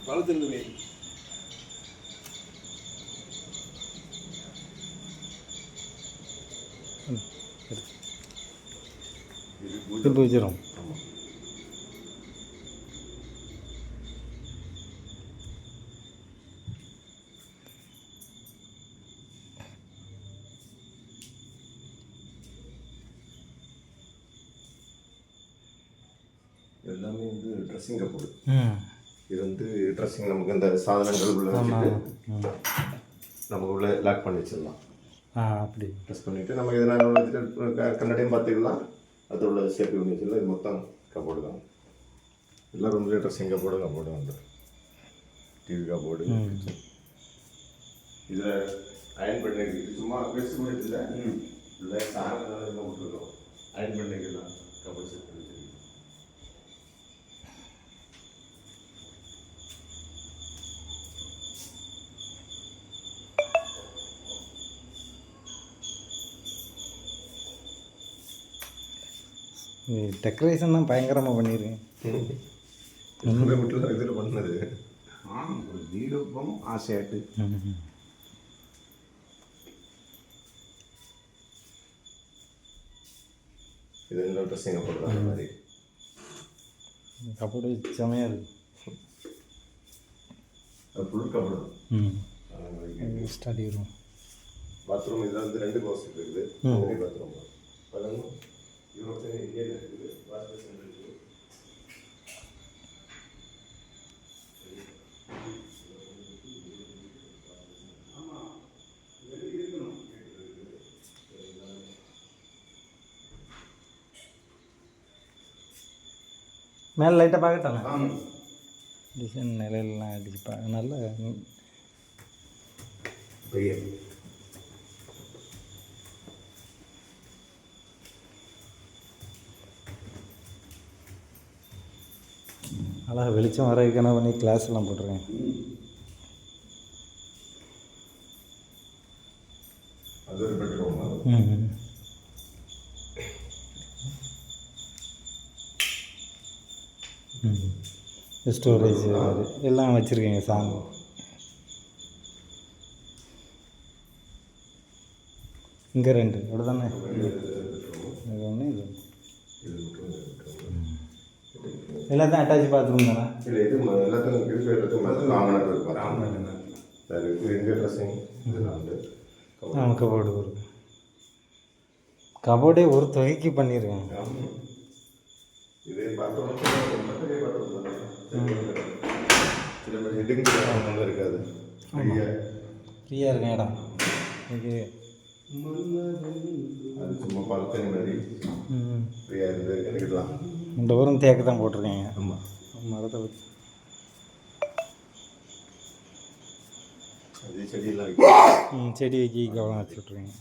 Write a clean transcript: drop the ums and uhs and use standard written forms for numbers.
வளர்த்துருந்தே திருப்பி வச்சிடும். எல்லாமே வந்து ட்ரெஸ்ஸிங் கப்போர்டு. இது வந்து ட்ரெஸ்ஸிங் நமக்கு இந்த சாதனங்கள் உள்ள வச்சுட்டு நமக்கு உள்ள லாக் பண்ணி வச்சிடலாம். அப்படி ப்ரெஸ் பண்ணிவிட்டு நம்ம எதனால் வச்சுட்டு கண்ணாடியும் பார்த்துக்கலாம். அது உள்ள சேஃப்டி பண்ணி வச்சுக்கலாம். இது மொத்தம் கப்போர்டு தான். எல்லா ரூம்லேயும் ட்ரெஸ்ஸிங் கப்போர்டு வந்து டிவி கப்போர்டு. இதில் அயன் பண்ணி சும்மா பெருசு பண்ணிட்டு இல்லை சாதனம் போட்டுருக்கோம். அயன் பண்ணிக்கலாம் கப்போர்டு செட் பண்ணி வச்சுருக்கோம். டெக்கரேஷன் தான் பயங்கரமாக பண்ணிடுங்க. வீட்டில் இதில் பண்ணது ஒரு வீடு போகும் ஆசையாட்டு. இது என்ன ட்ரெஸ்ஸிங் கப்போர்டு அந்த மாதிரி கப்போர்டு செமையாக இருக்குது. அது ஃபுல் கப்போர்டு தான். ஸ்டடி ரூம் பாத்ரூம் இதில் வந்து 2 க்ளோஸ் இருக்குது. பாத்ரூம் அதெல்லாம் யூரோப்பியன் இந்தியன் இருக்குது. வாஷ் பேசின் இருக்குது. மேலே லைட்டாக பார்க்கட்டாங்க. டிசைன் நிலையிலாம் அடிச்சுப்பா நல்ல பெரிய அழகாக வெளிச்சம் வர வைக்கணா பண்ணி கிளாஸ் எல்லாம் போட்டிருக்கேன். அது ஒரு பெட்ரூம். ஸ்டோரேஜ் எல்லாம் வச்சுருக்கீங்க சாங். இங்கே 2 அப்படி தானே? இது ஒன்று இது எல்லாத்தையும் அட்டாச் பாத்ரூம் தானே? இல்லை இது எல்லாத்தையும் காமனாக இருக்குது. இங்கே ட்ரெஸ்ஸிங் இதெல்லாம் வந்து கபோர்டு வருது. கபோர்டே ஒரு தொகைக்கு பண்ணியிருக்கேன். இதே பாத்ரூம் சில மாதிரி ஹெட்டிங் இருக்காது. ஃப்ரீயாக இருக்கேன் இடம். இது அது சும்மா பால்கனி மாதிரி ஃப்ரீயாக இருந்து எடுக்கலாம். இந்த ஊரும் தேக்க தான் போட்டிருக்கேங்க. ஆமாம் மரத்தை வச்சு அது செடியெல்லாம் செடி வைக்க கவனம் வச்சு விட்ருக்கேங்க.